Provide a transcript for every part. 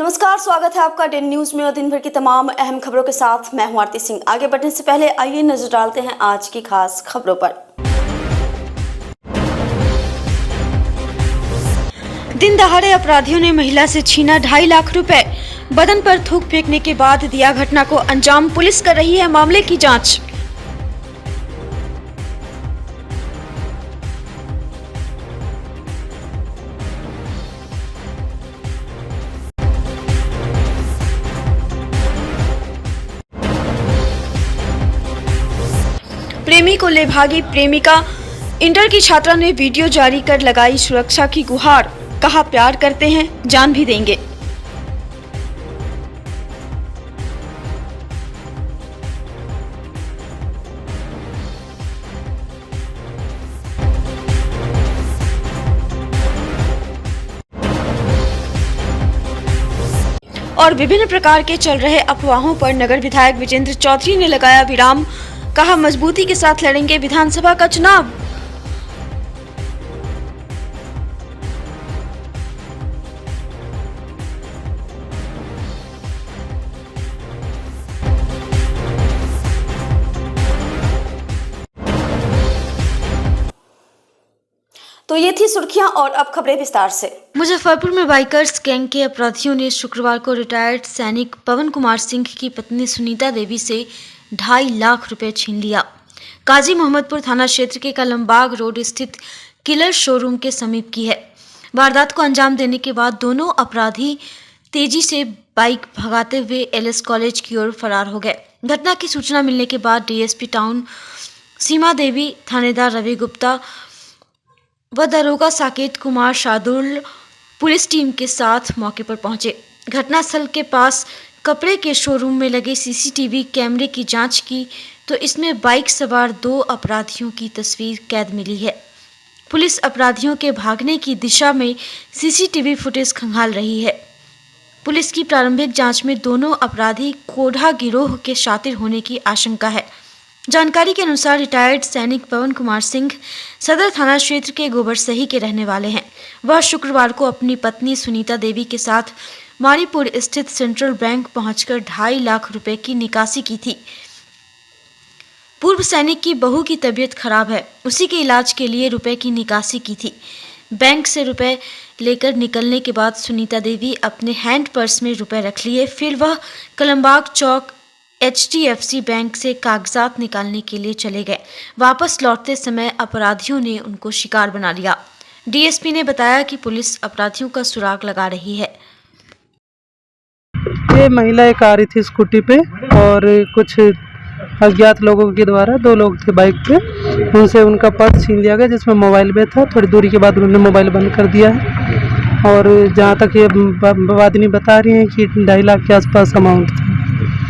नमस्कार, स्वागत है आपका डेन न्यूज में और दिन भर की तमाम अहम खबरों के साथ मैं हूं आरती सिंह। आगे बढ़ने से पहले आइए नजर डालते हैं आज की खास खबरों पर। दिन दहाड़े अपराधियों ने महिला से छीना 2.5 लाख रुपए। बदन पर थूक फेंकने के बाद दिया घटना को अंजाम। पुलिस कर रही है मामले की जांच। प्रेमी को ले भागी प्रेमिका। इंटर की छात्रा ने वीडियो जारी कर लगाई सुरक्षा की गुहार। कहा प्यार करते हैं, जान भी देंगे। और विभिन्न प्रकार के चल रहे अफवाहों पर नगर विधायक विजेंद्र चौधरी ने लगाया विराम। कहा मजबूती के साथ लड़ेंगे विधानसभा का चुनाव। तो ये थी सुर्खियां और अब खबरें विस्तार से। मुजफ्फरपुर में बाइकर्स गैंग के अपराधियों ने शुक्रवार को रिटायर्ड सैनिक पवन कुमार सिंह की पत्नी सुनीता देवी से 2.5 लाख रुपए छीन लिया। काजी मोहम्मदपुर थाना क्षेत्र के कलमबाग रोड स्थित किलर शोरूम के समीप की है। वारदात को अंजाम देने के बाद दोनों अपराधी तेजी से बाइक भगाते हुए एलएस कॉलेज की ओर फरार हो गए। घटना की सूचना मिलने के बाद डीएसपी टाउन सीमा देवी, थानेदार रवि गुप्ता व दरोगा साकेत कुमार शार्दुल पुलिस टीम के साथ मौके पर पहुंचे। घटनास्थल के पास कपड़े के शोरूम में लगे सीसीटीवी कैमरे की जांच की तो इसमें बाइक सवार 2 अपराधियों की तस्वीर कैद मिली है। पुलिस अपराधियों के भागने की दिशा में सीसीटीवी फुटेज खंगाल रही है। पुलिस की प्रारंभिक जांच में दोनों अपराधी कोढ़ा गिरोह के शातिर होने की आशंका है। जानकारी के अनुसार रिटायर्ड सैनिक पवन कुमार सिंह सदर थाना क्षेत्र के गोबरसही के रहने वाले हैं। वह शुक्रवार को अपनी पत्नी सुनीता देवी के साथ मारीपुर स्थित सेंट्रल बैंक पहुंचकर 2.5 लाख रुपए की निकासी की थी। पूर्व सैनिक की बहू की तबीयत खराब है, उसी के इलाज के लिए रुपए की निकासी की थी। बैंक से रुपए लेकर निकलने के बाद सुनीता देवी अपने हैंड पर्स में रुपए रख लिए। फिर वह कलमबाग चौक HDFC बैंक से कागजात निकालने के लिए चले गए। वापस लौटते समय अपराधियों ने उनको शिकार बना लिया। डीएसपी ने बताया कि पुलिस अपराधियों का सुराग लगा रही है। ये महिला एक आ रही थी स्कूटी पे और कुछ अज्ञात लोगों के द्वारा 2 लोग थे बाइक पे, उनसे उनका पर्स छीन लिया गया जिसमें मोबाइल भी था। थोड़ी दूरी के बाद उन्होंने मोबाइल बंद कर दिया है और जहाँ तक ये वादिनी बता रही हैं कि 2.5 लाख के आसपास अमाउंट था।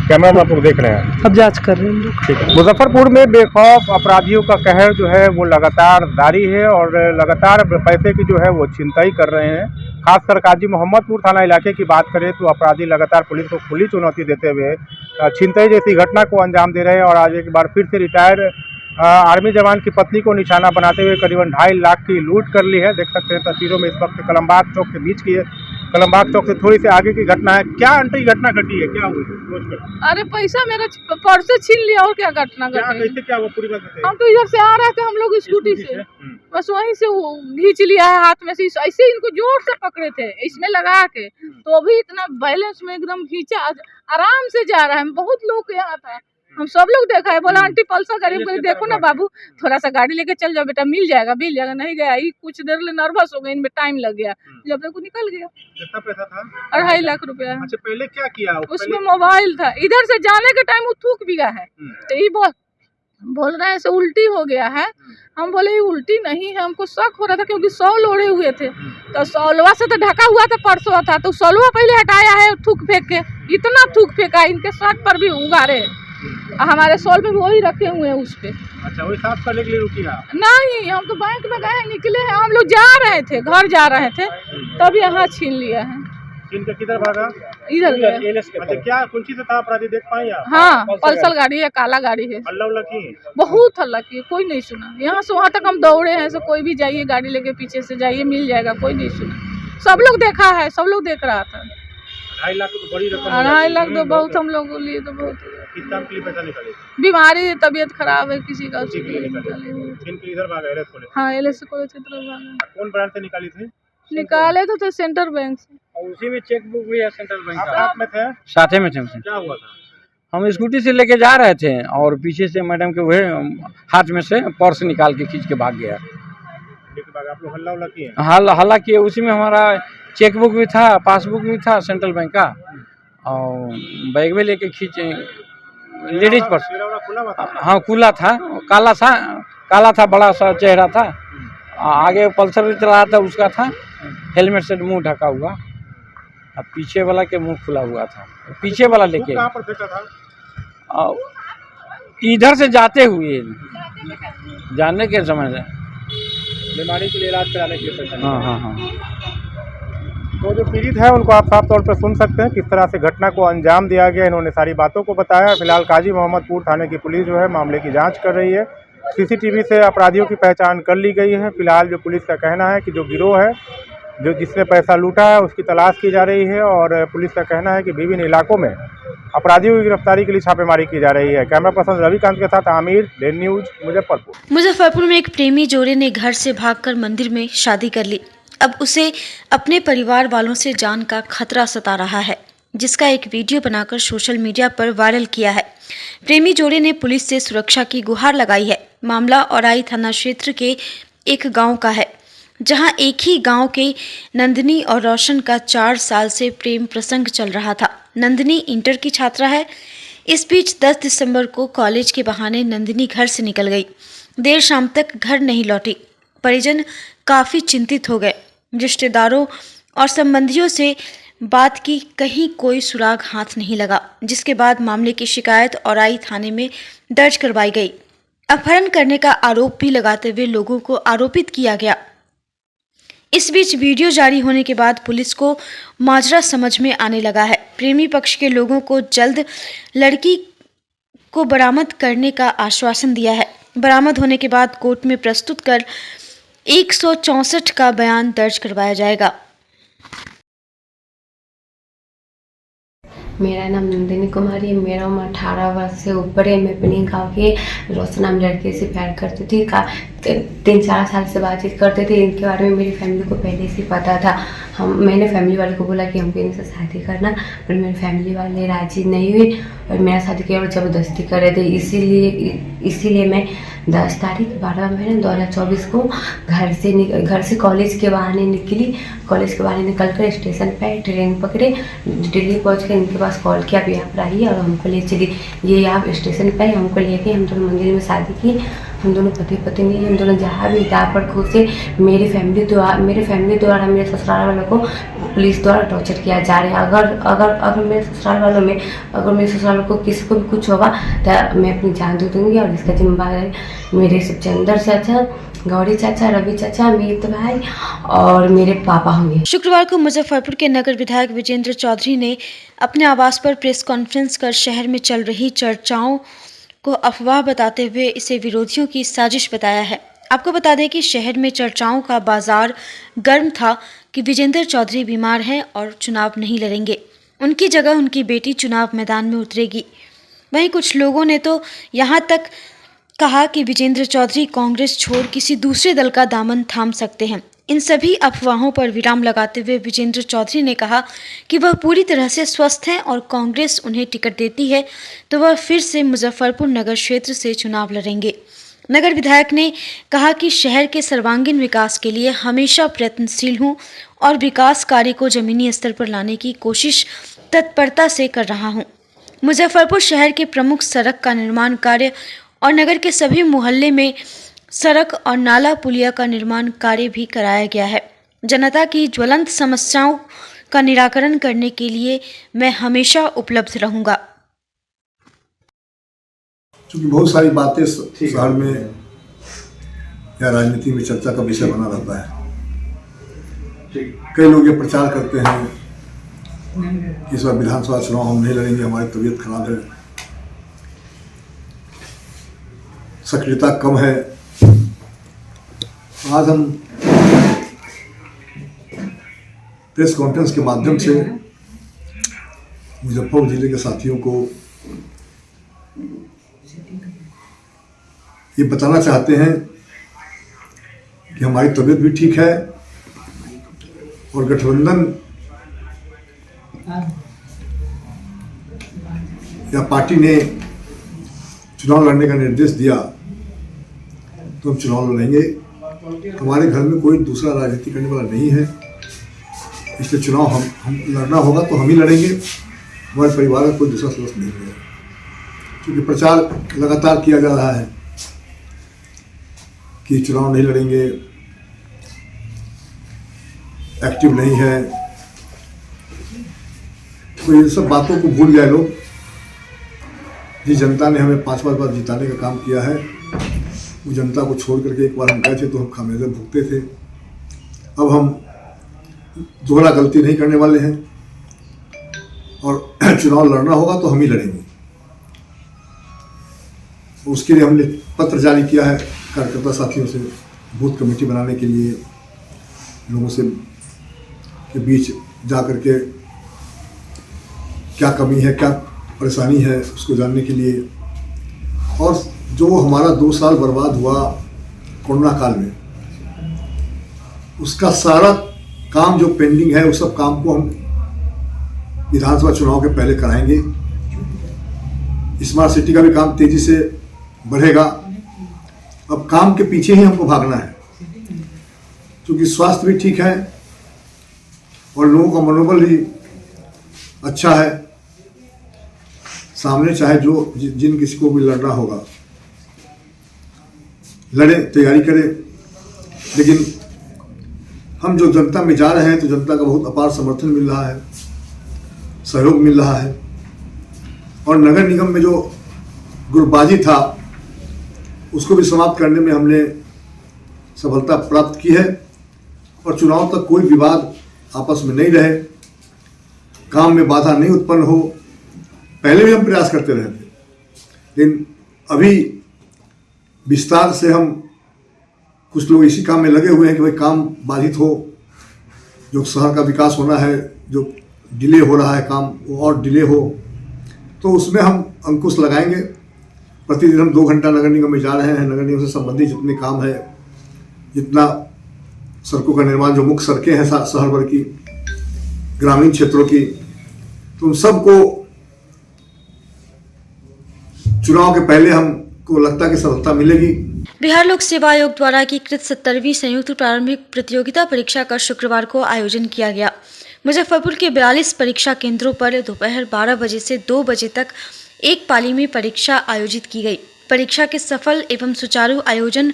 कैमरा में आप लोग देख रहे हैं, अब जांच कर रहे हैं हम लोग। मुजफ्फरपुर में बेखौफ अपराधियों का कहर जो है वो लगातार जारी है और लगातार पैसे की जो है वो छिनताई कर रहे हैं। खासकर काजी मोहम्मदपुर थाना इलाके की बात करें तो अपराधी लगातार पुलिस को खुली चुनौती देते हुए छिनताई जैसी घटना को अंजाम दे रहे हैं और आज एक बार फिर से रिटायर्ड आर्मी जवान की पत्नी को निशाना बनाते हुए करीबन 2.5 लाख की लूट कर ली है। देख सकते हैं तस्वीरों में इस वक्त कलमबाग चौक के बीच की है। कलमबाग चौक से थोड़ी सी आगे की घटना है। क्या अंटी घटना घटी है, क्या हुई? अरे पैसा मेरा पर्स से छीन लिया और क्या घटना घटी? कैसे क्या हुआ पूरी बात बताइए। हम तो इधर से आ रहे थे, हम लोग स्कूटी से, बस वहीं से वो खींच लिया है हाथ में से। ऐसे इनको जोर से पकड़े थे इसमें लगा के, तो अभी इतना बैलेंस में एकदम खींचा, आराम से जा रहा है। बहुत लोग यहाँ था, हम सब लोग देखा है। बोला आंटी पल्सर गाड़ी को देखो ना बाबू, थोड़ा सा गाड़ी लेके चल जाओ बेटा, मिल जाएगा। नहीं गया, कुछ देर ले नर्वस हो गए, इनमें टाइम लग गया, जब तक निकल गया। कितना पैसा था? 2.5 लाख रुपया। अच्छा, पहले क्या किया? उसमें मोबाइल था। इधर से जाने के टाइम वो थूक भी गया है, तो ये बोल रहे हैं ऐसे उल्टी हो गया है। हम बोले ये उल्टी नहीं है, हमको शक हो रहा था क्योंकि 100 लोड़े हुए थे, तो 100 से तो ढका हुआ था, परसों था, तो 100 पहले हटाया है थूक फेंक के। इतना थूक फेंका, इनके शर्ट पर भी उगारे, हमारे सॉल पे भी वही रखे हुए हैं उस पे। अच्छा, वही साफ करने के लिए रुकी ना? नहीं, हम तो बैंक में गए, निकले हैं, हम लोग जा रहे थे, घर जा रहे थे, तब यहाँ छीन लिया है। छीन के किधर भागा? इधर गया। अच्छा, क्या कौन सी से था अपराधी, देख पाए आप? हाँ, पल्सर गाड़ी है, काला गाड़ी है। हल्ला उल्ला की? बहुत हल्ला की, कोई नहीं सुना। यहाँ से वहाँ तक हम दौड़े हैं, तो कोई भी जाइए गाड़ी लेके पीछे से जाइए, मिल जाएगा, कोई नहीं सुना। सब लोग देखा है, सब लोग देख रहा था। 2.5 लाख तो बड़ी रकम 2.5 लाख तो बहुत हम लोगों के लिए तो बहुत है। किस काम के लिए पैसा निकाले? बीमारी है, तबीयत खराब है किसी का, उसी के लिए निकाले। इनके इधर भागा एलएस कॉलेज। हाँ एलएस कॉलेज की तरफ भागा। कौन ब्रांच से निकाली थी? निकाले तो थे सेंट्रल बैंक से। और उसी में चेक बुक भी है सेंट्रल बैंक का। आप में थे? साथे में थे। क्या हुआ था? हम स्कूटी से लेके जा रहे थे और पीछे से मैडम के वही हाथ में से पर्स निकाल के खींच के भाग गया। आप लोग हल्ला किए? हल्ला किए। उसी में हमारा चेक बुक भी था, पासबुक भी था सेंट्रल बैंक का, और बैग में लेके खींचे। लेडीज पर्स हाँ खुला था, काला था, बड़ा सा चेहरा था। आगे पल्सर भी चला था, उसका था हेलमेट से मुंह ढका हुआ, अब पीछे वाला के मुंह खुला हुआ था। पीछे वाला लेके कहाँ पर फेंका था? इधर से जाते हुए जाने के समय से बीमारी के लिए इलाज कराने के लिए। हाँ। तो जो पीड़ित है उनको आप साफ तौर पर सुन सकते हैं किस तरह से घटना को अंजाम दिया गया। इन्होंने सारी बातों को बताया। फिलहाल काजी मोहम्मदपुर थाने की पुलिस जो है मामले की जांच कर रही है। सीसीटीवी से अपराधियों की पहचान कर ली गई है। फिलहाल जो पुलिस का कहना है कि जो गिरोह है जो जिसने पैसा लूटा है उसकी तलाश की जा रही है, और पुलिस का कहना है कि विभिन्न इलाकों में अपराधियों की गिरफ्तारी के लिए छापेमारी की जा रही है। कैमरा पर्सन रविकांत के साथ आमिर, डेन न्यूज, मुजफ्फरपुर। मुजफ्फरपुर में एक प्रेमी जोड़े ने घर से भागकर मंदिर में शादी कर ली। अब उसे अपने परिवार वालों से जान का खतरा सता रहा है, जिसका एक वीडियो बनाकर सोशल मीडिया पर वायरल किया है। प्रेमी जोड़े ने पुलिस से सुरक्षा की गुहार लगाई है। मामला औराई थाना क्षेत्र के एक गांव का है, जहां एक ही गांव के नंदिनी और रोशन का 4 साल से प्रेम प्रसंग चल रहा था। नंदिनी इंटर की छात्रा है। इस बीच 10 दिसंबर को कॉलेज के बहाने नंदिनी घर से निकल गई। देर शाम तक घर नहीं लौटी। परिजन काफी चिंतित हो गए। रिश्तेदारों और संबंधियों से बात की, कहीं कोई सुराग हाथ नहीं लगा, जिसके बाद मामले की शिकायत औराई थाने में दर्ज करवाई गई। अपहरण करने का आरोप भी लगाते हुए लोगों को आरोपित किया गया। इस बीच वीडियो जारी होने के बाद पुलिस को माजरा समझ में आने लगा है। प्रेमी पक्ष के लोगों को जल्द लड़की को बरामद करने का आश्वासन दिया है। बरामद होने के बाद कोर्ट में प्रस्तुत कर 164 का बयान दर्ज करवाया जाएगा। मेरा नाम नंदिनी कुमारी है। मेरा उम्र 18 वर्ष से ऊपर है। मैं अपने गांव के रोशन नाम लड़के से प्यार करती थी। 3-4 साल से बातचीत करते थे। इनके बारे में मेरी फैमिली को पहले से पता था। मैंने फैमिली वाले को बोला कि हमको इनसे शादी करना, पर मेरी फैमिली वाले राजी नहीं हुए और मेरा शादी किया और ज़बरदस्ती कर रहे थे। इसीलिए मैं 10 तारीख 12 महीने 2024 को घर से कॉलेज के बहाने निकली। कॉलेज के बहाने निकल कर स्टेशन पर ट्रेन पकड़े, दिल्ली पहुँच कर इनके पास कॉल किया, भी आप रहिए, और हमको ले चली। ये आप स्टेशन पर हमको ले गए। हम दोनों मंदिर में शादी की। हम दोनों पति पत्नी, हम दोनों जहाँ भी जहाँ पर खुश है। मेरी फैमिली द्वारा मेरे ससुराल वालों को पुलिस द्वारा टॉर्चर किया जा रहा है। अगर मेरे ससुराल वालों में मेरे ससुराल को किसी को भी कुछ होगा तो मैं अपनी जान दे दूँगी, और इसका जिम्मेदार है मेरे सुखचंदर चाचा, गौरी चाचा, रवि चाचा, अमित भाई और मेरे पापा होंगे। शुक्रवार को मुजफ्फरपुर के नगर विधायक विजेंद्र चौधरी ने अपने आवास पर प्रेस कॉन्फ्रेंस कर शहर में चल रही चर्चाओं को अफवाह बताते हुए इसे विरोधियों की साजिश बताया है। आपको बता दें कि शहर में चर्चाओं का बाजार गर्म था कि विजेंद्र चौधरी बीमार हैं और चुनाव नहीं लड़ेंगे। उनकी जगह उनकी बेटी चुनाव मैदान में उतरेगी। वहीं कुछ लोगों ने तो यहाँ तक कहा कि विजेंद्र चौधरी कांग्रेस छोड़ किसी दूसरे दल का दामन थाम सकते हैं। इन सभी अफवाहों पर विराम लगाते हुए विजेंद्र चौधरी ने कहा कि वह पूरी तरह से स्वस्थ हैं और कांग्रेस उन्हें टिकट देती है तो वह फिर से मुजफ्फरपुर नगर क्षेत्र से चुनाव लड़ेंगे। नगर विधायक ने कहा कि शहर के सर्वांगीण विकास के लिए हमेशा प्रयत्नशील हूं और विकास कार्य को जमीनी स्तर पर लाने की कोशिश तत्परता से कर रहा हूं। मुजफ्फरपुर शहर के प्रमुख सड़क का निर्माण कार्य और नगर के सभी मोहल्ले में सड़क और नाला पुलिया का निर्माण कार्य भी कराया गया है। जनता की ज्वलंत समस्याओं का निराकरण करने के लिए मैं हमेशा उपलब्ध रहूंगा। क्योंकि बहुत सारी बातें शहर में या राजनीति में चर्चा का विषय बना रहता है। कई लोग ये प्रचार करते हैं इस बार विधानसभा चुनाव हम नहीं लड़ेंगे, हमारी तबीयत खराब है, सक्रियता कम है। आज हम प्रेस कॉन्फ्रेंस के माध्यम से मुजफ्फरपुर जिले के साथियों को ये बताना चाहते हैं कि हमारी तबीयत भी ठीक है और गठबंधन या पार्टी ने चुनाव लड़ने का निर्देश दिया तो हम चुनाव लड़ेंगे। हमारे घर में कोई दूसरा राजनीति करने वाला नहीं है, इसलिए चुनाव हम लड़ना होगा तो हम ही लड़ेंगे। हमारे परिवार का कोई दूसरा सदस्य नहीं है, क्योंकि प्रचार लगातार किया जा रहा है कि चुनाव नहीं लड़ेंगे, एक्टिव नहीं है। तो ये सब बातों को भूल गए लोग। जिस जनता ने हमें 5-5 बार जिताने का काम किया है, वो जनता को छोड़ करके एक बार हम गए थे तो हम खामियाजा भुगते थे। अब हम दोहरा गलती नहीं करने वाले हैं और चुनाव लड़ना होगा तो हम ही लड़ेंगे। उसके लिए हमने पत्र जारी किया है कार्यकर्ता साथियों से, बूथ कमेटी बनाने के लिए लोगों से के बीच जा कर के क्या कमी है, क्या परेशानी है, उसको जानने के लिए। और जो हमारा 2 साल बर्बाद हुआ कोरोना काल में, उसका सारा काम जो पेंडिंग है, उस सब काम को हम विधानसभा चुनाव के पहले कराएंगे। स्मार्ट सिटी का भी काम तेजी से बढ़ेगा। अब काम के पीछे ही हमको भागना है, क्योंकि स्वास्थ्य भी ठीक है और लोगों का मनोबल भी अच्छा है। सामने चाहे जो जिन किसी को भी लड़ना होगा लड़े, तैयारी करें। लेकिन हम जो जनता में जा रहे हैं तो जनता का बहुत अपार समर्थन मिल रहा है, सहयोग मिल रहा है। और नगर निगम में जो गुटबाजी था उसको भी समाप्त करने में हमने सफलता प्राप्त की है और चुनाव तक कोई विवाद आपस में नहीं रहे, काम में बाधा नहीं उत्पन्न हो। पहले भी हम प्रयास करते रहे थे, लेकिन अभी विस्तार से हम कुछ लोग इसी काम में लगे हुए हैं कि भाई काम बाधित हो, जो शहर का विकास होना है, जो डिले हो रहा है काम वो और डिले हो, तो उसमें हम अंकुश लगाएंगे। प्रतिदिन हम 2 घंटा नगर निगम में जा रहे हैं। नगर निगम से संबंधित जितने काम है, जितना सड़कों का निर्माण, जो मुख्य सड़कें हैं शहर भर की, ग्रामीण क्षेत्रों की, तो उन सबको चुनाव के पहले हमको लगता है कि सफलता मिलेगी। बिहार लोक सेवा आयोग द्वारा एकीकृत 70वीं संयुक्त प्रारंभिक प्रतियोगिता परीक्षा का शुक्रवार को आयोजन किया गया। मुजफ्फरपुर के 42 परीक्षा केंद्रों पर दोपहर 12 बजे से 2 बजे तक एक पाली में परीक्षा आयोजित की गई। परीक्षा के सफल एवं सुचारू आयोजन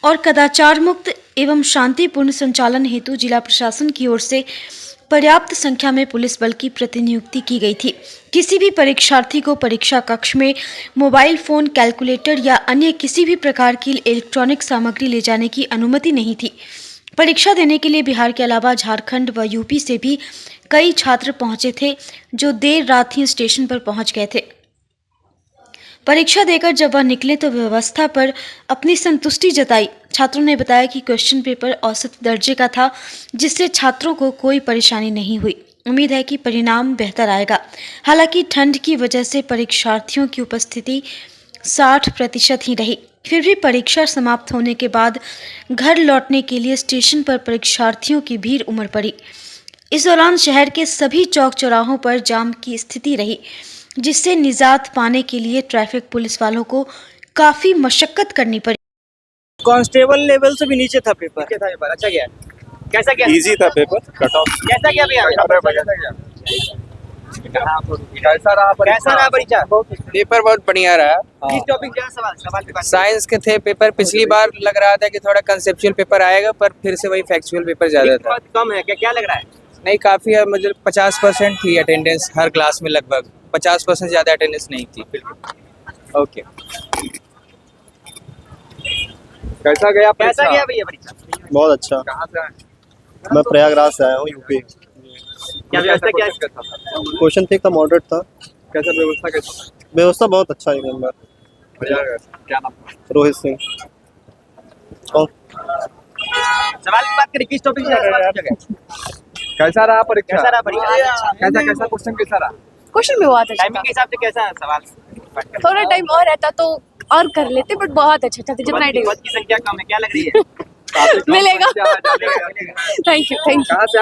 और कदाचार मुक्त एवं शांतिपूर्ण संचालन हेतु जिला प्रशासन की ओर से पर्याप्त संख्या में पुलिस बल की प्रतिनियुक्ति की गई थी। किसी भी परीक्षार्थी को परीक्षा कक्ष में मोबाइल फोन, कैलकुलेटर या अन्य किसी भी प्रकार की इलेक्ट्रॉनिक सामग्री ले जाने की अनुमति नहीं थी। परीक्षा देने के लिए बिहार के अलावा झारखंड व यूपी से भी कई छात्र पहुंचे थे, जो देर रात ही स्टेशन पर पहुंच गए थे। परीक्षा देकर जब वह निकले तो व्यवस्था पर अपनी संतुष्टि जताई। छात्रों ने बताया कि क्वेश्चन पेपर औसत दर्जे का था, जिससे छात्रों को कोई परेशानी नहीं हुई। उम्मीद है कि परिणाम बेहतर आएगा। हालांकि ठंड की वजह से परीक्षार्थियों की उपस्थिति 60% ही रही। फिर भी परीक्षा समाप्त होने के बाद घर लौटने के लिए स्टेशन पर परीक्षार्थियों की भीड़ उमड़ पड़ी। इस दौरान शहर के सभी चौक चौराहों पर जाम की स्थिति रही, जिससे निजात पाने के लिए ट्रैफिक पुलिस वालों को काफी मशक्कत करनी पड़ी। कांस्टेबल लेवल से भी नीचे था पेपर। अच्छा गया, कैसा गया? इजी था पेपर, कट ऑफ कैसा गया भैया? कैसा रहा परीक्षा? पेपर बहुत बढ़िया रहा। किस टॉपिक क्या सवाल पेपर? साइंस के थे पेपर। पिछली बार लग रहा था कि थोड़ा कंसेप्चुअल पेपर आएगा, पर फिर से वही फैक्चुअल पेपर ज्यादा था। बहुत कम है क्या लग रहा है? नहीं, काफी है। मुझे 50% थी अटेंडेंस हर क्लास में, लगभग 50% ज्यादा अटेंडेंस नहीं थी। ओके, कैसा गया भैया परीक्षा? बहुत अच्छा। कहाँ से आए? मैं प्रयागराज से आया हूँ, यूपी। क्या व्यवस्था क्या है? क्वेश्चन ठीक था, मॉडरेट था। कैसा व्यवस्था कैसा? व्यवस्था बहुत अच्छा है। नंबर क्या नाम? रोहित सिंह। सवाल की बात करें, किस टॉपिक से? कैसा रहा परीक्षा? कैसा क्वेश्चन कैसा रहा? क्वेश्चन भी बहुत अच्छा टाइमिंग के हिसाब से कैसा सवाल? था। थोड़ा टाइम और रहता तो और कर लेते, बट बहुत अच्छा था जितना ही पद की संख्या कम है, क्या लग रही है? मिलेगा। Thank you. कहाँ से?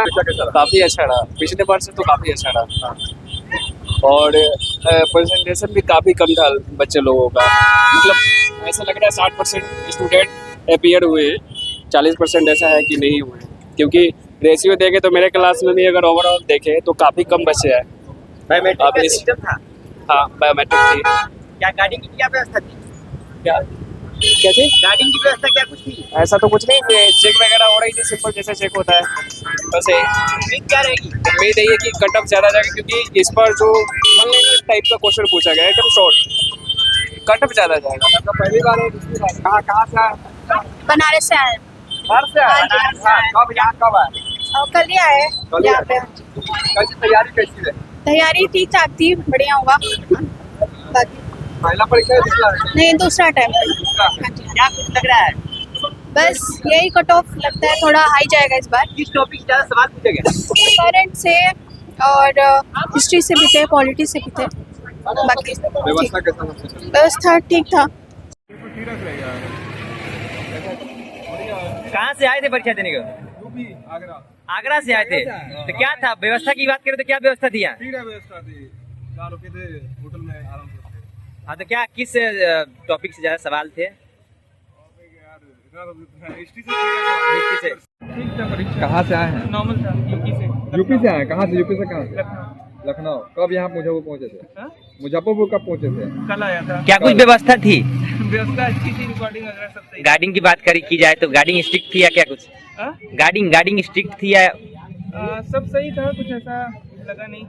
काफी अच्छा रहा, पिछले बार से तो काफी अच्छा रहा और प्रेजेंटेशन भी काफी कम था बच्चे लोगों का, मतलब ऐसा लग रहा है 60% स्टूडेंट अपीयर हुए हैं, 40% ऐसा है कि नहीं हुए, क्योंकि रेशियो देखे तो मेरे क्लास में भी अगर ओवरऑल देखे तो काफी कम बच्चे हैं। बायोमेट्रिक का सिस्टम था? हाँ, बायोमेट्रिक थी। क्या गार्डिंग की क्या व्यवस्था थी? क्या क्या थी? गार्डिंग की व्यवस्था क्या कुछ थी? ऐसा तो कुछ नहीं, चेक वगैरह हो रही थी, सिंपल जैसे चेक होता है वैसे। उम्मीद क्या रहेगी? उम्मीद यही है कि कट ऑफ ज़्यादा जाएगा, क्योंकि इस पर जो टाइप का क्वेश्चन पूछा गया है एकदम शॉर्ट, कट ऑफ ज़्यादा जाएगा। तो पहली बार है, कहाँ से आए? बनारस से आए, बाहर से आए? कब यहाँ कब आए? और कल ही आए यहाँ पे। कैसी तैयारी कैसी है? तैयारी ठीक ठाक थी, बढ़िया हुआ। बाकी पहला परीक्षा है, दूसरा है? नहीं, दूसरा टाइम। क्या कुछ लग रहा है? बस यही कट ऑफ लगता है, थोड़ा हाई जाएगा इस बार। किस टॉपिक से ज्यादा सवाल पूछे गए? करंट से और हिस्ट्री से भी थे, पॉलिटी से भी थे। बाकी व्यवस्था कैसा? व्यवस्था ठीक था। कहाँ से आए थे परीक्षा देने को? आगरा से आए थे। तो क्या था व्यवस्था की बात करें तो क्या व्यवस्था थी यहाँ? व्यवस्था थी, रुके थे होटल में आराम से। हाँ, तो क्या किस टॉपिक से ज्यादा सवाल थे? हिस्ट्री से। कहाँ से आए हैं? नॉर्मल था, यूपी से आए? कहाँ से? यूपी से कहाँ से? लखनऊ। कब यहाँ मुजफ्फरपुर पहुँचे थे? मुजफ्फरपुर कब पहुँचे थे? कल आया था। क्या कुछ व्यवस्था थी? व्यवस्था अच्छी थी, रिकॉर्डिंग वगैरह सब सही। गार्डिंग की बात की जाए तो गार्डिंग स्ट्रिक्ट थी या क्या कुछ? गार्डिंग स्ट्रिक्ट थी या? सब सही था, कुछ ऐसा लगा नहीं।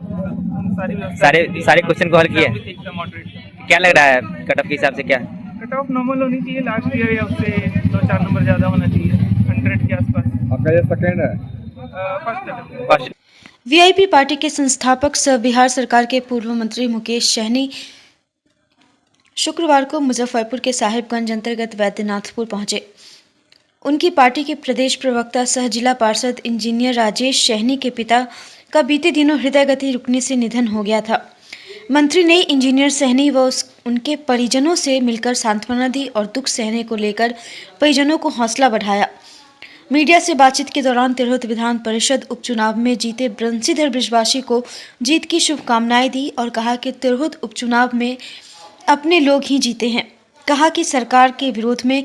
सारी सारे क्वेश्चन को हल किया? ठीक था, मॉडरेट। क्या लग रहा है कट ऑफ के हिसाब से? क्या कट ऑफ नॉर्मल होनी चाहिए लास्ट ईयर, या उससे 2-4 नंबर ज्यादा होना चाहिए, 100 के आसपास। आपका ये सेकेंड है? फर्स्ट। वीआईपी पार्टी के संस्थापक सह बिहार सरकार के पूर्व मंत्री मुकेश सहनी शुक्रवार को मुजफ्फरपुर के साहिबगंज अंतर्गत वैद्यनाथपुर पहुंचे। उनकी पार्टी के प्रदेश प्रवक्ता सह जिला पार्षद इंजीनियर राजेश सहनी के पिता का बीते दिनों हृदय गति रुकने से निधन हो गया था। मंत्री ने इंजीनियर सहनी व उनके परिजनों से मिलकर सांत्वना दी और दुख सहने को लेकर परिजनों को हौसला बढ़ाया। मीडिया से बातचीत के दौरान तिरहुत विधान परिषद उपचुनाव में जीते बंशीधर बृजवासी को जीत की शुभकामनाएं दी और कहा कि तिरहुत उपचुनाव में अपने लोग ही जीते हैं। कहा कि सरकार के विरोध में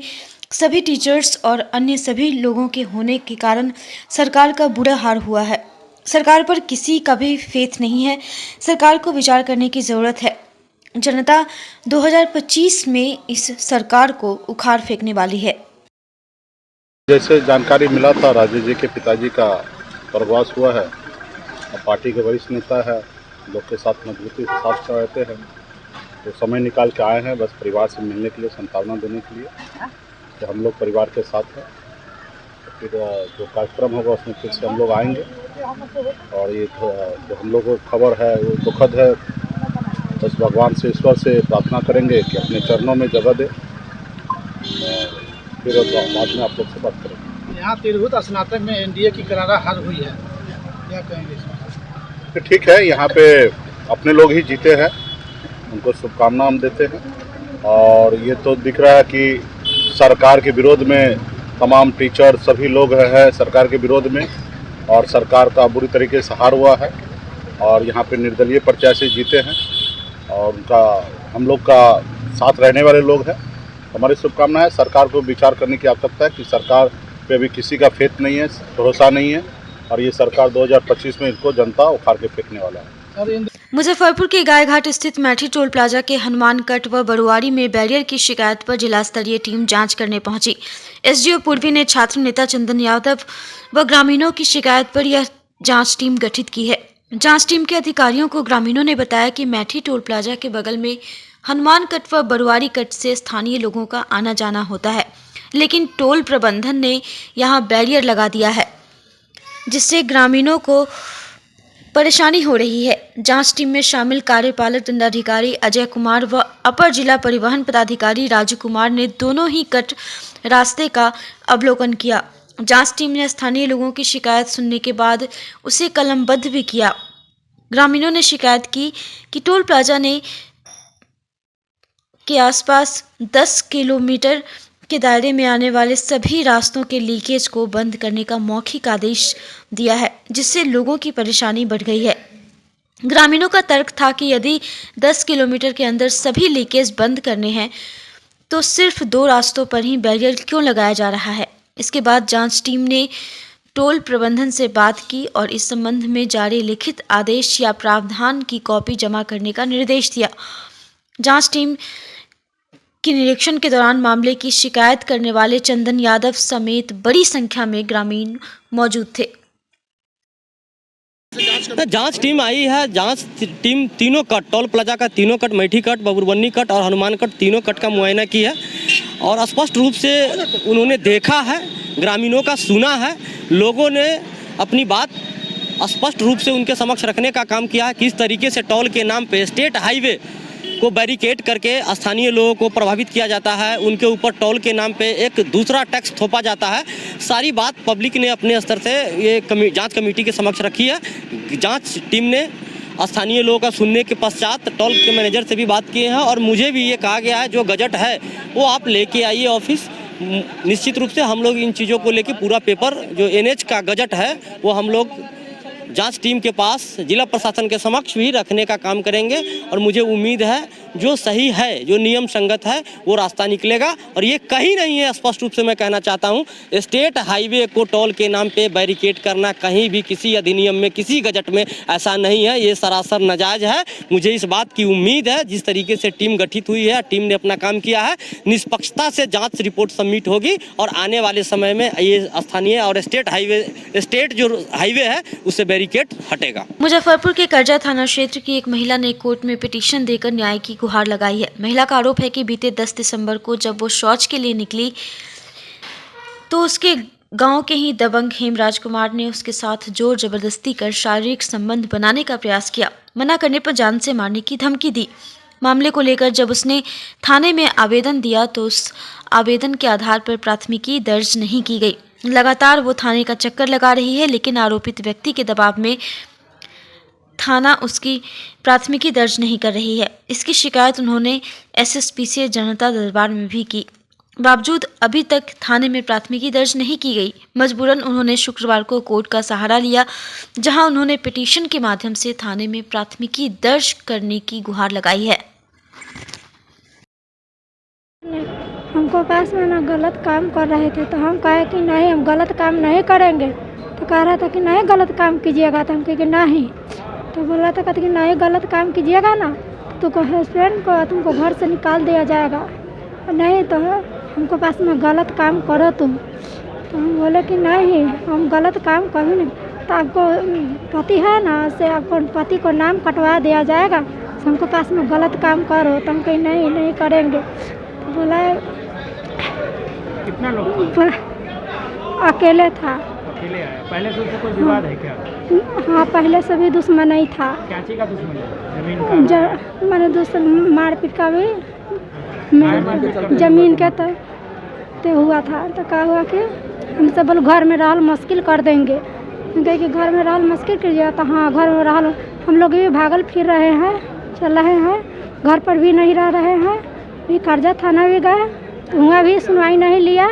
सभी टीचर्स और अन्य सभी लोगों के होने के कारण सरकार का बुरा हाल हुआ है। सरकार पर किसी का भी फेथ नहीं है, सरकार को विचार करने की ज़रूरत है। जनता 2025 में इस सरकार को उखाड़ फेंकने वाली है। जैसे जानकारी मिला था, राजेश जी के पिताजी का प्रवास हुआ है। पार्टी के वरिष्ठ नेता है, लोग के साथ मजबूती से साथ रहते हैं, तो समय निकाल के आए हैं बस परिवार से मिलने के लिए, सांत्वना देने के लिए कि हम लोग परिवार के साथ हैं। तो फिर जो कार्यक्रम होगा उसमें फिर से हम लोग आएंगे। और ये जो हम लोग को खबर है वो दुखद है, बस भगवान से ईश्वर से प्रार्थना करेंगे कि अपने चरणों में जगह दे। फिर बाद में आप लोग से बात करेंगे। यहाँ तिरहुत स्नातक में एनडीए की करारा हार हुई है, क्या कहेंगे? तो ठीक है, यहाँ पे अपने लोग ही जीते हैं, उनको शुभकामना हम देते हैं। और ये तो दिख रहा है कि सरकार के विरोध में तमाम टीचर सभी लोग हैं सरकार के विरोध में, और सरकार का बुरी तरीके से हार हुआ है। और यहाँ पे निर्दलीय प्रत्याशी जीते हैं और उनका हम लोग का साथ रहने वाले लोग हैं। हमारी शुभकामना है। सरकार को विचार करने की आवश्यकता है कि सरकार पे अभी किसी का फेथ नहीं है, भरोसा नहीं है, और ये सरकार 2025 में इनको जनता उखाड़ के फेंकने वाला है। मुजफ्फरपुर के गायघाट स्थित मैठी टोल प्लाजा के हनुमान कट व बरुआरी में बैरियर की शिकायत पर जिला स्तरीय टीम जांच करने पहुंची। एसडीओ पूर्वी ने छात्र नेता चंदन यादव व ग्रामीणों की शिकायत पर यह जांच टीम गठित की है। जांच टीम के अधिकारियों को ग्रामीणों ने बताया कि मैठी टोल प्लाजा के बगल में हनुमान कट व बरुआरी कट से स्थानीय लोगों का आना जाना होता है, लेकिन टोल प्रबंधन ने यहां बैरियर लगा दिया है, जिससे ग्रामीणों को परेशानी हो रही है। जांच टीम में शामिल कार्यपालक दंडाधिकारी अजय कुमार व अपर जिला परिवहन पदाधिकारी राजू कुमार ने दोनों ही कट रास्ते का अवलोकन किया। जांच टीम ने स्थानीय लोगों की शिकायत सुनने के बाद उसे कलमबद्ध भी किया। ग्रामीणों ने शिकायत की कि टोल प्लाजा के आसपास 10 किलोमीटर के दायरे में आने वाले सभी रास्तों के लीकेज को बंद करने का मौखिक आदेश दिया है, जिससे लोगों की परेशानी बढ़ गई है। ग्रामीणों का तर्क था कि यदि 10 किलोमीटर के अंदर सभी लीकेज बंद करने हैं तो सिर्फ 2 रास्तों पर ही बैरियर क्यों लगाया जा रहा है। इसके बाद जांच टीम ने टोल प्रबंधन से बात की और इस संबंध में जारी लिखित आदेश या प्रावधान की कॉपी जमा करने का निर्देश दिया। जांच टीम के निरीक्षण के दौरान मामले की शिकायत करने वाले चंदन यादव समेत बड़ी संख्या में ग्रामीण मौजूद थे। जांच टीम आई है। जांच टीम तीनों कट, टोल प्लाजा का तीनों कट, मैठी कट, बबुरबन्नी कट और हनुमान कट, तीनों कट का मुआयना की है और स्पष्ट रूप से उन्होंने देखा है, ग्रामीणों का सुना है, लोगों ने अपनी बात स्पष्ट रूप से उनके समक्ष रखने का काम किया है। किस तरीके से टोल के नाम पे स्टेट हाईवे को बैरिकेड करके स्थानीय लोगों को प्रभावित किया जाता है, उनके ऊपर टोल के नाम पे एक दूसरा टैक्स थोपा जाता है। सारी बात पब्लिक ने अपने स्तर से ये जांच कमेटी के समक्ष रखी है। जांच टीम ने स्थानीय लोगों का सुनने के पश्चात टोल के मैनेजर से भी बात किए हैं और मुझे भी ये कहा गया है जो गजट है वो आप लेके आइए ऑफिस। निश्चित रूप से हम लोग इन चीज़ों को लेके पूरा पेपर जो NH का गजट है वो हम लोग जांच टीम के पास जिला प्रशासन के समक्ष भी रखने का काम करेंगे और मुझे उम्मीद है जो सही है, जो नियम संगत है वो रास्ता निकलेगा। और ये कहीं नहीं है, स्पष्ट रूप से मैं कहना चाहता हूँ, स्टेट हाईवे को टोल के नाम पे बैरिकेड करना कहीं भी किसी अधिनियम में, किसी गजट में ऐसा नहीं है। ये सरासर नाजायज है। मुझे इस बात की उम्मीद है जिस तरीके से टीम गठित हुई है, टीम ने अपना काम किया है, निष्पक्षता से जाँच रिपोर्ट सबमिट होगी और आने वाले समय में ये स्थानीय और स्टेट जो हाईवे है उससे बैरिकेड हटेगा। मुजफ्फरपुर के करजा थाना क्षेत्र की एक महिला ने कोर्ट में पिटीशन देकर न्याय की गुहार लगाई है। महिला का आरोप है कि बीते 10 दिसंबर को जब वो शौच के लिए निकली तो उसके गांव के ही दबंग हेमराज कुमार ने उसके साथ जोर जबरदस्ती कर शारीरिक संबंध बनाने का प्रयास किया। मना करने पर जान से मारने की धमकी दी। मामले को लेकर जब उसने थाने में आवेदन दिया तो उस आवेदन के आधार पर प्राथमिकी दर्ज नहीं की गई। लगातार वो थाने का चक्कर लगा रही है, लेकिन आरोपित व्यक्ति के दबाव में थाना उसकी प्राथमिकी दर्ज नहीं कर रही है। इसकी शिकायत उन्होंने SSP से जनता दरबार में भी की, बावजूद अभी तक थाने में प्राथमिकी दर्ज नहीं की गई। मजबूरन उन्होंने शुक्रवार को कोर्ट का सहारा लिया, जहां उन्होंने पिटीशन के माध्यम से थाने में प्राथमिकी दर्ज करने की गुहार लगाई है। हमको पास में ना गलत काम कर रहे थे तो हम कहे कि नहीं, हम गलत काम नहीं करेंगे। तो कह रहा था कि नहीं गलत काम कीजिएगा, तो हम कहे कि नहीं। तो बोला था कहते कि नहीं गलत काम कीजिएगा ना तो तुमको हस्बैंड को तुमको घर से निकाल दिया जाएगा, नहीं तो हमको पास में गलत काम करो तुम। तो हम बोले कि नहीं, हम गलत काम कभी नहीं। तो आपको पति है ना, से आपको पति को नाम कटवा दिया जाएगा, तो हमको पास में गलत काम करो। तो हम कहीं नहीं करेंगे। तो बोला कितना लोग अकेले था। अकेले आया? पहले से उससे कोई विवाद है क्या? हाँ, पहले से भी दुश्मन नहीं था। क्या चीज़ का दुश्मन है? जमीन का? मैंने दुश्मन मारपीट का भी जमीन के तो हुआ था। तो क्या हुआ कि हमसे बोलो घर में रहल मुश्किल कर देंगे। कहे कि घर में रहल मुश्किल कीजिए। तो हाँ, घर में रहल हम लोग भी भागल फिर रहे हैं, चल रहे हैं, घर पर भी नहीं रह रहे हैं। भी करजा थाना भी गए तो वहाँ भी सुनवाई नहीं लिया।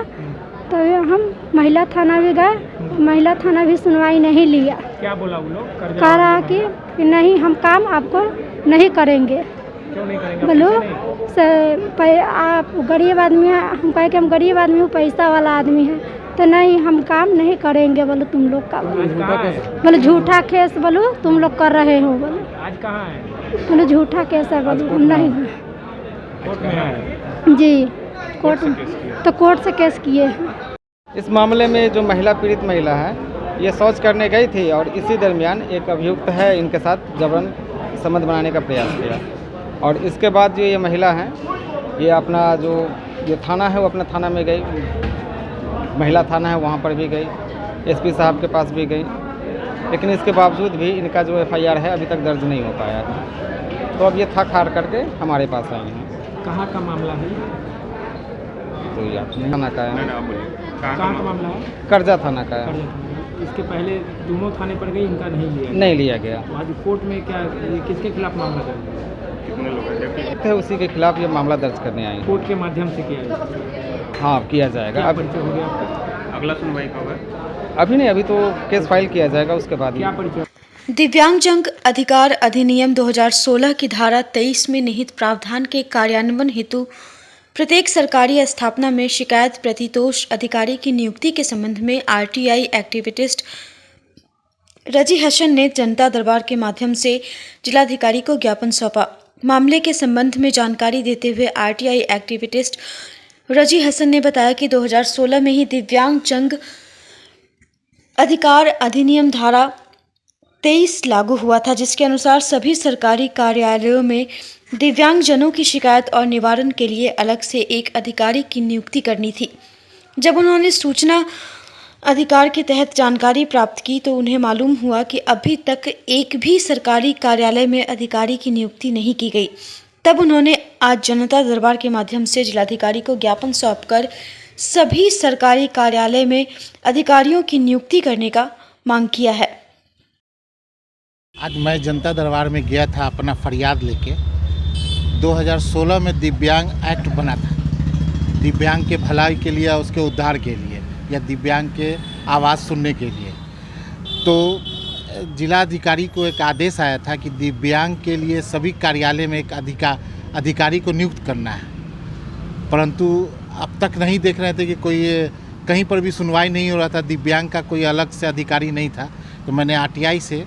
तो हम महिला थाना भी गए, महिला थाना भी सुनवाई नहीं लिया। क्या बोला वो लोग? कह रहा कि नहीं, हम काम आपको नहीं करेंगे। क्यों नहीं करेंगे? बोलो से आप गरीब आदमी हैं। हम कहे कि हम गरीब आदमी हूँ, पैसा वाला आदमी है। तो नहीं, हम काम नहीं करेंगे। बोलो तुम लोग का, बोलो झूठा केस, बोलो तुम लोग कर रहे हो। बोलो आज कहाँ है? बोलो झूठा केस है। बोलो हम नहीं, कोर्ट में है जी, कोर्ट तो कोर्ट से केस किए हैं। इस मामले में जो महिला पीड़ित महिला है ये शौच करने गई थी और इसी दरमियान एक अभियुक्त है इनके साथ जबरन संबंध बनाने का प्रयास किया। और इसके बाद जो ये महिला है ये अपना जो ये थाना है वो अपना थाना में गई, महिला थाना है वहाँ पर भी गई, SP साहब के पास भी गई, लेकिन इसके बावजूद भी इनका जो FIR है अभी तक दर्ज नहीं हो पाया। तो अब ये थक हार करके हमारे पास आई हैं। कहाँ का मामला है? तो ये थाना का है। कहाँ का मामला है? करजा थाना का है। इसके पहले दोनों थाने पर गई, इनका नहीं लिया नहीं लिया गया। आज कोर्ट में क्या ये किसके खिलाफ मामला दर्ज हुआ? कितने लोग है उसी के खिलाफ ये मामला दर्ज करने आए हैं। कोर्ट के माध्यम से किया जाएगा? हाँ, किया जाएगा। अब परिचय हो गया आपका? अगला सुनवाई कब है? अभी नहीं, अभी तो केस फाइल किया जाएगा, उसके बाद क्या परिचय? दिव्यांगजन अधिकार अधिनियम 2016 की धारा 23 में निहित प्रावधान के कार्यान्वयन हेतु प्रत्येक सरकारी स्थापना में शिकायत प्रतितोष अधिकारी की नियुक्ति के संबंध में आरटीआई एक्टिविस्ट रजी हसन ने जनता दरबार के माध्यम से जिलाधिकारी को ज्ञापन सौंपा। मामले के संबंध में जानकारी देते हुए आरटीआई एक्टिविस्ट रजी हसन ने बताया कि 2016 में ही दिव्यांगजन अधिकार अधिनियम धारा 23 लागू हुआ था, जिसके अनुसार सभी सरकारी कार्यालयों में दिव्यांगजनों की शिकायत और निवारण के लिए अलग से एक अधिकारी की नियुक्ति करनी थी। जब उन्होंने सूचना अधिकार के तहत जानकारी प्राप्त की तो उन्हें मालूम हुआ कि अभी तक एक भी सरकारी कार्यालय में अधिकारी की नियुक्ति नहीं की गई। तब उन्होंने आज जनता दरबार के माध्यम से जिलाधिकारी को ज्ञापन सौंपकर सभी सरकारी कार्यालय में अधिकारियों की नियुक्ति करने का मांग किया है। आज मैं जनता दरबार में गया था अपना फरियाद लेके। 2016 में दिव्यांग एक्ट बना था, दिव्यांग के भलाई के लिए, उसके उद्धार के लिए या दिव्यांग के आवाज़ सुनने के लिए। तो जिलाधिकारी को एक आदेश आया था कि दिव्यांग के लिए सभी कार्यालय में एक अधिकारी को नियुक्त करना है, परंतु अब तक नहीं देख रहे थे कि कोई कहीं पर भी सुनवाई नहीं हो रहा था, दिव्यांग का कोई अलग से अधिकारी नहीं था। तो मैंने आरटीआई से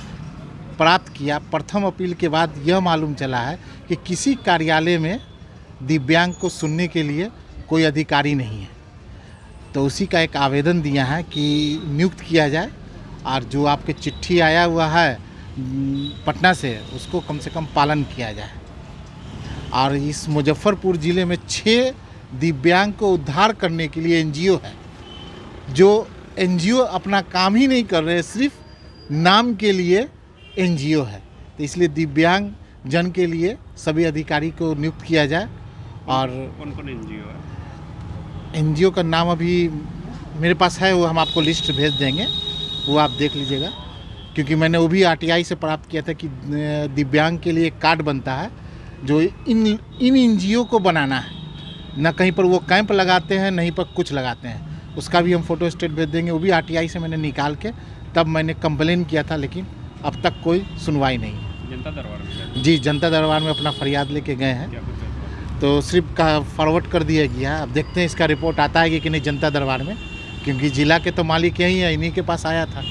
प्राप्त किया। प्रथम अपील के बाद यह मालूम चला है कि किसी कार्यालय में दिव्यांग को सुनने के लिए कोई अधिकारी नहीं है। तो उसी का एक आवेदन दिया है कि नियुक्त किया जाए, और जो आपके चिट्ठी आया हुआ है पटना से, उसको कम से कम पालन किया जाए। और इस मुजफ्फरपुर ज़िले में 6 दिव्यांग को उद्धार करने के लिए एनजीओ है, जो एनजीओ अपना काम ही नहीं कर रहे, सिर्फ नाम के लिए एनजीओ है। तो इसलिए दिव्यांग जन के लिए सभी अधिकारी को नियुक्त किया जाए। और कौन-कौन एनजीओ है? एनजीओ का नाम अभी मेरे पास है, वो हम आपको लिस्ट भेज देंगे, वो आप देख लीजिएगा। क्योंकि मैंने वो भी आरटीआई से प्राप्त किया था कि दिव्यांग के लिए एक कार्ड बनता है, जो इन एनजीओ को बनाना है। न कहीं पर वो कैंप लगाते हैं, नहीं पर कुछ लगाते हैं। उसका भी हम फ़ोटो स्टेट भेज देंगे। वो भी आरटीआई से मैंने निकाल के तब मैंने कंप्लेन किया था, लेकिन अब तक कोई सुनवाई नहीं है। जनता दरबार में? जी, जनता दरबार में अपना फरियाद लेके गए हैं, तो सिर्फ का फॉरवर्ड कर दिया गया। अब देखते हैं इसका रिपोर्ट आता है कि नहीं जनता दरबार में, क्योंकि जिला के तो मालिक यही है, इन्हीं के पास आया था।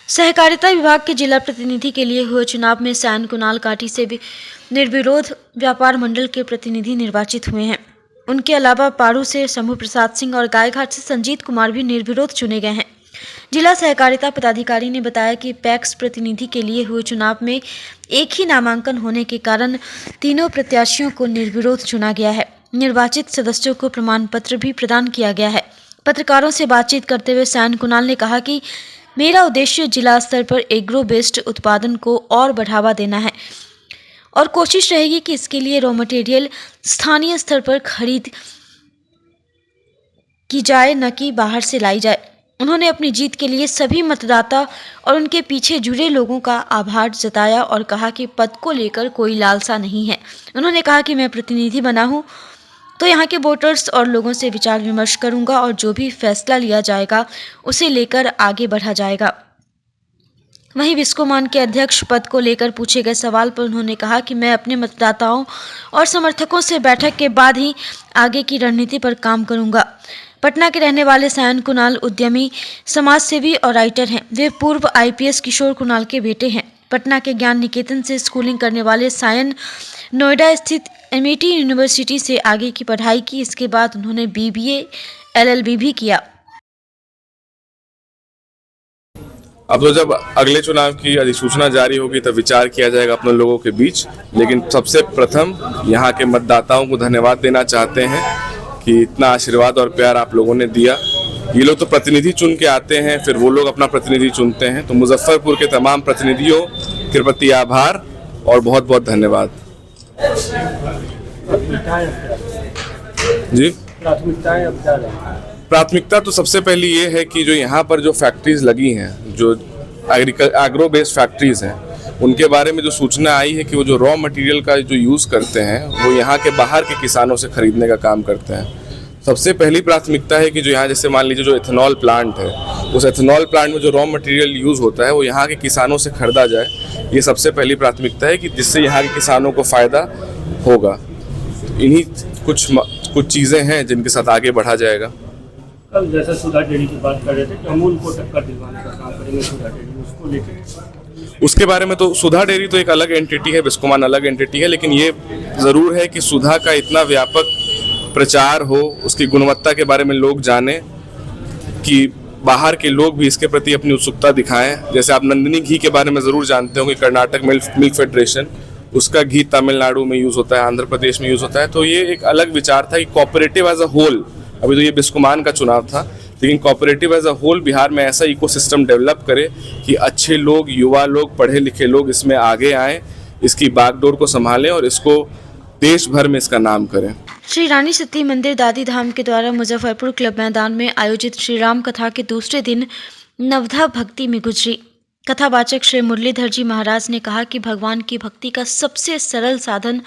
सहकारिता विभाग के जिला प्रतिनिधि के लिए हुए चुनाव में सैन कुणाल काटी से भी निर्विरोध व्यापार मंडल के प्रतिनिधि निर्वाचित हुए हैं। उनके अलावा पारू से शंभू प्रसाद सिंह और गायघाट से संजीत कुमार भी निर्विरोध चुने गए हैं। जिला सहकारिता पदाधिकारी ने बताया कि पैक्स प्रतिनिधि के लिए हुए चुनाव में एक ही नामांकन होने के कारण तीनों प्रत्याशियों को निर्विरोध चुना गया है। निर्वाचित सदस्यों को प्रमाण पत्र भी प्रदान किया गया है। पत्रकारों से बातचीत करते हुए सैन कुणाल ने कहा कि मेरा उद्देश्य जिला स्तर पर एग्रो बेस्ड उत्पादन को और बढ़ावा देना है और कोशिश रहेगी कि इसके लिए रॉ मटेरियल स्थानीय स्तर पर खरीद की जाए, न कि बाहर से लाई जाए। उन्होंने अपनी जीत के लिए सभी मतदाता और उनके पीछे जुड़े लोगों का आभार जताया और कहा कि पद को लेकर कोई लालसा नहीं है। उन्होंने कहा कि मैं प्रतिनिधि बना हूं तो यहाँ के वोटर्स और लोगों से विचार विमर्श करूंगा और जो भी फैसला लिया जाएगा उसे लेकर आगे बढ़ा जाएगा। वहीं विस्कोमान के अध्यक्ष पद को लेकर पूछे गए सवाल पर उन्होंने कहा कि मैं अपने मतदाताओं और समर्थकों से बैठक के बाद ही आगे की रणनीति पर काम करूंगा। पटना के रहने वाले सैन कुणाल उद्यमी, समाजसेवी और राइटर हैं। वे पूर्व आईपीएस किशोर कुणाल के बेटे हैं। पटना के ज्ञान निकेतन से स्कूलिंग करने वाले सायन नोएडा स्थित एमिटी यूनिवर्सिटी से आगे की पढ़ाई की। इसके बाद उन्होंने बीबीए एलएलबी भी किया। अब तो जब अगले चुनाव की अधिसूचना जारी होगी तब विचार किया जाएगा अपने लोगों के बीच, लेकिन सबसे प्रथम यहाँ के मतदाताओं को धन्यवाद देना चाहते हैं कि इतना आशीर्वाद और प्यार आप लोगों ने दिया। ये लोग तो प्रतिनिधि चुन के आते हैं, फिर वो लोग अपना प्रतिनिधि चुनते हैं। तो मुजफ्फरपुर के तमाम प्रतिनिधियों के प्रति आभार और बहुत बहुत धन्यवाद। जी, प्राथमिकता तो सबसे पहली ये है कि जो यहाँ पर जो फैक्ट्रीज लगी हैं, जो एग्रो बेस्ड फैक्ट्रीज हैं, उनके बारे में जो सूचना आई है कि वो जो रॉ मटेरियल का जो यूज़ करते हैं वो यहाँ के बाहर के किसानों से खरीदने का काम करते हैं। सबसे पहली प्राथमिकता है कि जो यहाँ जैसे मान लीजिए जो एथेनॉल प्लांट है, उस एथेनॉल प्लांट में जो रॉ मटेरियल यूज़ होता है वो यहाँ के किसानों से खरीदा जाए। ये सबसे पहली प्राथमिकता है कि जिससे यहाँ के किसानों को फ़ायदा होगा। इन्हीं कुछ चीज़ें हैं जिनके साथ आगे बढ़ा जाएगा। कल जैसे सुधा डेयरी की बात कर रहे थे कि अमूल को टक्कर दिलवाने का काम करेंगे सुधा डेयरी, उसको लेकर उसके बारे में तो सुधा डेयरी तो एक अलग एंटिटी है, बिस्कोमान अलग एंटिटी है, लेकिन ये ज़रूर है कि सुधा का इतना व्यापक प्रचार हो, उसकी गुणवत्ता के बारे में लोग जाने, कि बाहर के लोग भी इसके प्रति अपनी उत्सुकता दिखाएं। जैसे आप नंदिनी घी के बारे में ज़रूर जानते हो कि कर्नाटक मिल्क फेडरेशन, उसका घी तमिलनाडु में यूज़ होता है, आंध्र प्रदेश में यूज़ होता है। तो ये एक अलग विचार था कि कोऑपरेटिव एज अ होल, अभी तो ये बिस्कोमान का चुनाव था, लेकिन cooperative as a whole Bihar में ऐसा इकोसिस्टम डेवलप करे कि अच्छे लोग, युवा लोग, पढ़े लिखे लोग इसमें आगे आएँ, इसकी बागडोर को संभालें और इसको देश भर में इसका नाम करें। श्री रानी सती मंदिर दादी धाम के द्वारा मुजफ्फरपुर क्लब मैदान में आयोजित श्री राम कथा के दूसरे दिन नवधा भक्ति में गुजरी। कथावाचक श्री मुरलीधर जी महाराज ने कहा कि भगवान की भक्ति का सबसे सरल साधन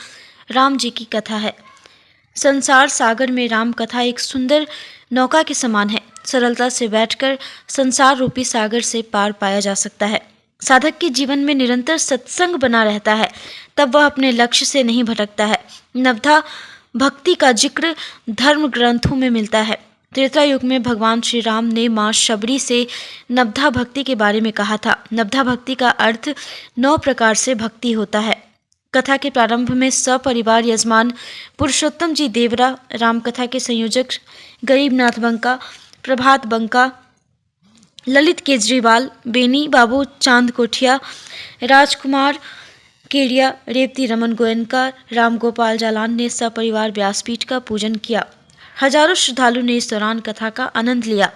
राम जी की कथा है। संसार सागर में राम कथा एक सुंदर नौका के समान है। सरलता से बैठकर संसार रूपी सागर से पार पाया जा सकता है। साधक के जीवन में निरंतर सत्संग बना रहता है, तब वह अपने लक्ष्य से नहीं भटकता है। नवधा भक्ति का जिक्र धर्म ग्रंथों में मिलता है। त्रेता युग में भगवान श्री राम ने मां शबरी से नवधा भक्ति के बारे में कहा था। नवधा भक्ति का अर्थ 9 प्रकार से भक्ति होता है। कथा के प्रारंभ में सपरिवार यजमान पुरुषोत्तम जी देवरा, रामकथा के संयोजक गरीबनाथ बंका, प्रभात बंका, ललित केजरीवाल, बेनी बाबू चांद कोठिया, राजकुमार केड़िया, रेवती रमन गोयनका, राम गोपाल जालान ने सपरिवार व्यासपीठ का पूजन किया। हजारों श्रद्धालु ने इस दौरान कथा का आनंद लिया।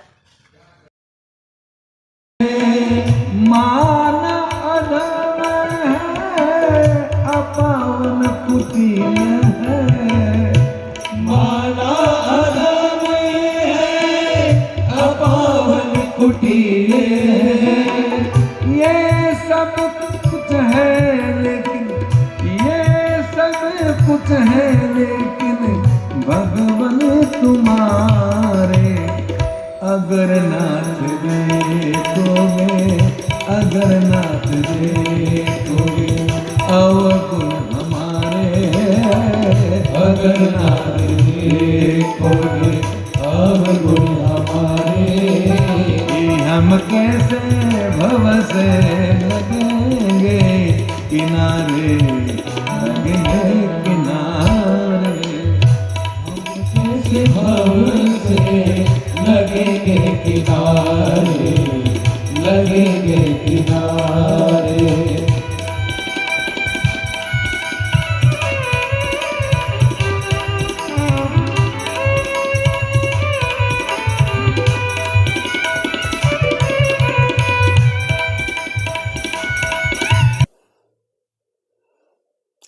कुछ है लेकिन भगवान तुम्हारे, अगर नाथ दे दोगे, अगर नाथ दे दोगे अवगुण हमारे, अगर नाथ दे दोगे अवगुण हमारे, हम कैसे भव से लगेंगे किनारे, लगेंगे लगेंगे किनारे, लगेंगे किनारे।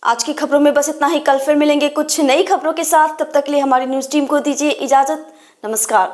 आज की खबरों में बस इतना ही। कल फिर मिलेंगे कुछ नई खबरों के साथ। तब तक के लिए हमारी न्यूज़ टीम को दीजिए इजाजत। नमस्कार।